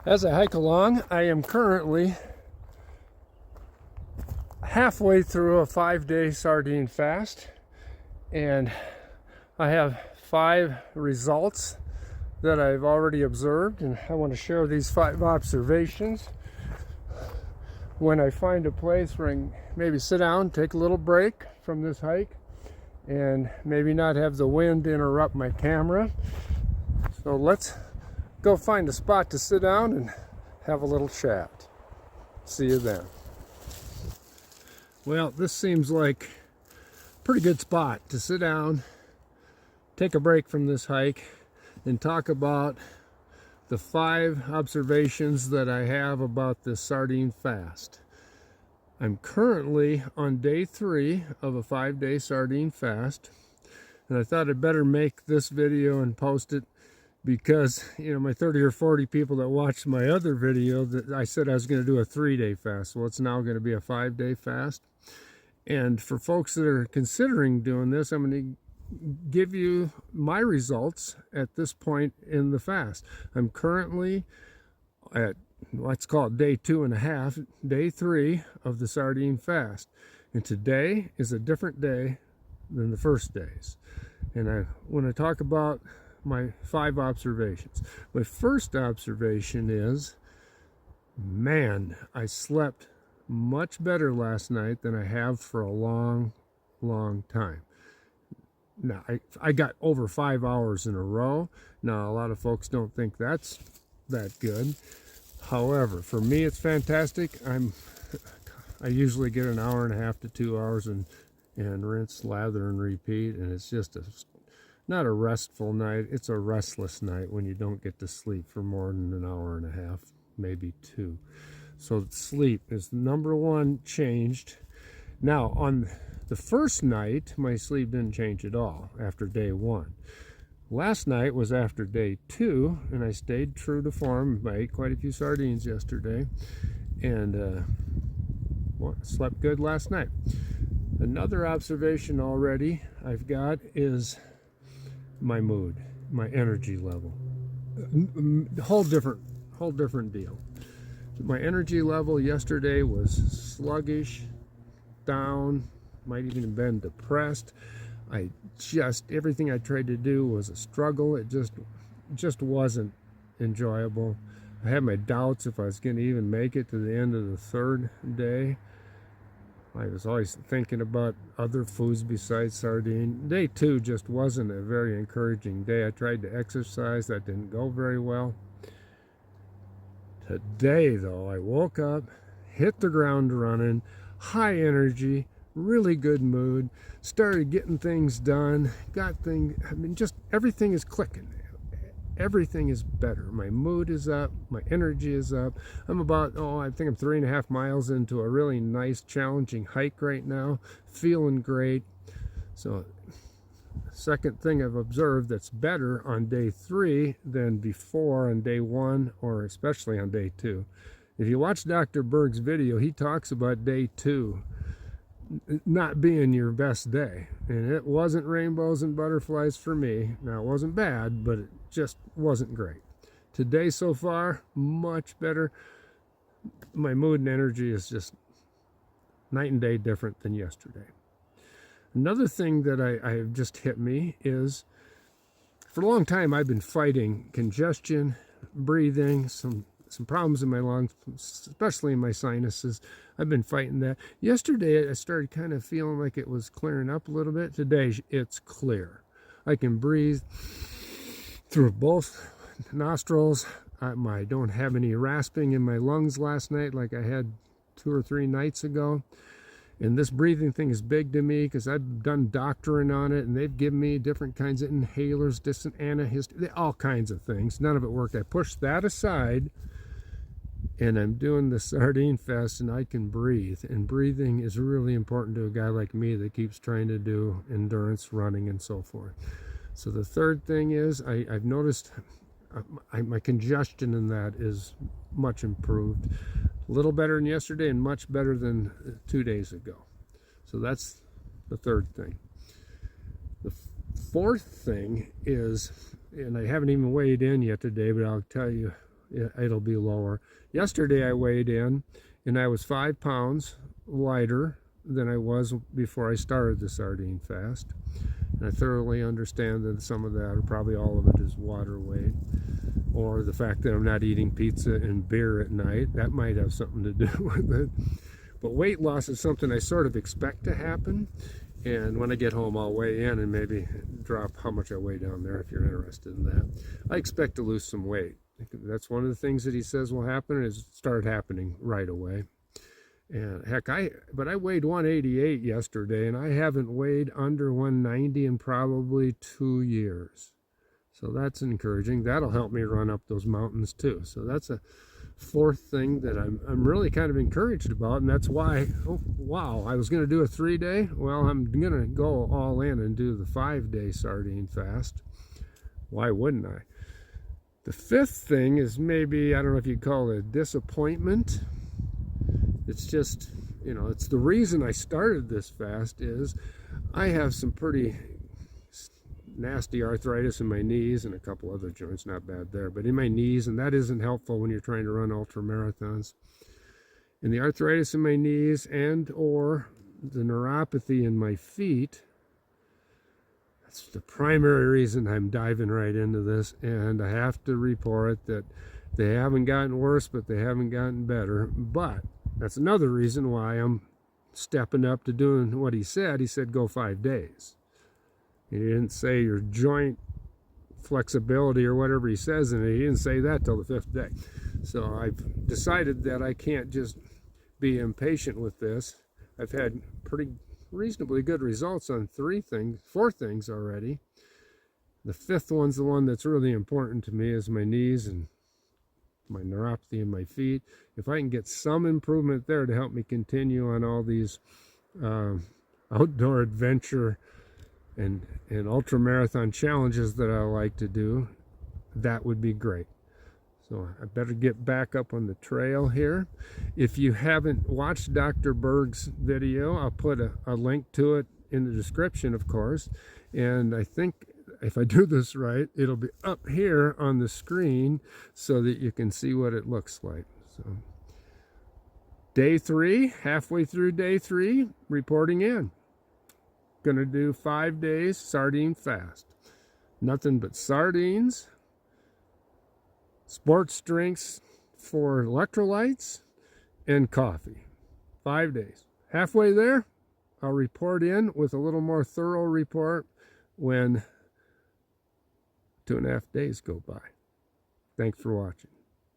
As I hike along, I am currently halfway through a 5-day sardine fast, and I have 5 results that I've already observed, and I want to share these 5 observations. When I find a place where I can maybe sit down, take a little break from this hike, and maybe not have the wind interrupt my camera. So let's go find a spot to sit down and have a little chat. See you then. Well, this seems like a pretty good spot to sit down, take a break from this hike, and talk about the 5 observations that I have about this sardine fast. I'm currently on day 3 of a 5-day sardine fast, and I thought I'd better make this video and post it because, you know, my 30 or 40 people that watched my other video, that I said I was going to do a 3-day fast. Well, it's now going to be a 5-day fast. And for folks that are considering doing this, I'm going to give you my results at this point in the fast. I'm currently at, let's call it day 2.5, day 3 of the sardine fast. And today is a different day than the first days. And I want to talk about my 5 observations. My first observation is, man, I slept much better last night than I have for a long time. Now, I got over 5 hours in a row. Now, a lot of folks don't think that's that good. However, for me, it's fantastic. I usually get an hour and a half to 2 hours and rinse, lather, and repeat, and it's just not a restful night. It's a restless night when you don't get to sleep for more than an hour and a half, maybe 2. So sleep is number 1 changed. Now, on the first night, my sleep didn't change at all after day 1. Last night was after day 2, and I stayed true to form. I ate quite a few sardines yesterday, and slept good last night. Another observation already I've got is my mood, my energy level. Whole different deal. My energy level yesterday was sluggish, down, might even have been depressed. Everything I tried to do was a struggle. It just wasn't enjoyable. I had my doubts if I was going to even make it to the end of the 3rd day. I was always thinking about other foods besides sardine. Day 2 just wasn't a very encouraging day. I tried to exercise. That didn't go very well. Today, though, I woke up, hit the ground running, high energy, really good mood, started getting things done, just everything is clicking. Everything is better. My mood is up, my energy is up. I'm about, I think I'm 3.5 miles into a really nice, challenging hike right now, feeling great. So, second thing I've observed that's better on day 3 than before on day 1, or especially on day 2. If you watch Dr. Berg's video, he talks about day 2 not being your best day. And it wasn't rainbows and butterflies for me. Now, it wasn't bad, but it just wasn't great. Today so far, much better. My mood and energy is just night and day different than yesterday. Another thing that I have just hit me is, for a long time I've been fighting congestion, breathing, some problems in my lungs, especially in my sinuses. I've been fighting that. Yesterday I started kind of feeling like it was clearing up a little bit. Today it's clear. I can breathe through both nostrils. I don't have any rasping in my lungs last night like I had 2 or 3 nights ago. And this breathing thing is big to me because I've done doctoring on it, and they've given me different kinds of inhalers, distant antihistamine, all kinds of things. None of it worked. I pushed that aside, and I'm doing the sardine fast, and I can breathe. And breathing is really important to a guy like me that keeps trying to do endurance running and so forth. So the third thing is I've noticed my congestion in that is much improved. A little better than yesterday and much better than 2 days ago. So that's the third thing. The fourth thing is, and I haven't even weighed in yet today, but I'll tell you it'll be lower. Yesterday I weighed in and I was 5 pounds lighter than I was before I started the sardine fast. And I thoroughly understand that some of that, or probably all of it, is water weight, or the fact that I'm not eating pizza and beer at night. That might have something to do with it. But weight loss is something I sort of expect to happen. And when I get home, I'll weigh in and maybe drop how much I weigh down there if you're interested in that. I expect to lose some weight. That's one of the things that he says will happen, is start happening right away. And heck, but I weighed 188 yesterday, and I haven't weighed under 190 in probably 2 years. So that's encouraging. That'll help me run up those mountains too. So that's a fourth thing that I'm really kind of encouraged about, and that's why, oh wow, I was going to do a 3-day. Well, I'm going to go all in and do the 5-day sardine fast. Why wouldn't I? The fifth thing is, maybe, I don't know if you'd call it a disappointment. It's just, you know, it's the reason I started this fast is I have some pretty nasty arthritis in my knees and a couple other joints, not bad there, but in my knees, and that isn't helpful when you're trying to run ultra marathons. And the arthritis in my knees and or the neuropathy in my feet, that's the primary reason I'm diving right into this. And I have to report that they haven't gotten worse, but they haven't gotten better. But that's another reason why I'm stepping up to doing what he said. He said go 5 days. He didn't say your joint flexibility or whatever he says in it. He didn't say that till the 5th day. So I've decided that I can't just be impatient with this. I've had pretty reasonably good results on 4 things already. The 5th one's the one that's really important to me, is my knees and my neuropathy in my feet. If I can get some improvement there to help me continue on all these outdoor adventure and ultra marathon challenges that I like to do, that would be great. So I better get back up on the trail here. If you haven't watched Dr. Berg's video, I'll put a link to it in the description, of course. And I think if I do this right, it'll be up here on the screen so that you can see what it looks like. So day 3, halfway through day 3, reporting in. Gonna do 5 days sardine fast. Nothing but sardines, sports drinks for electrolytes, and coffee. 5 days. Halfway there, I'll report in with a little more thorough report when 2.5 days go by. Thanks for watching.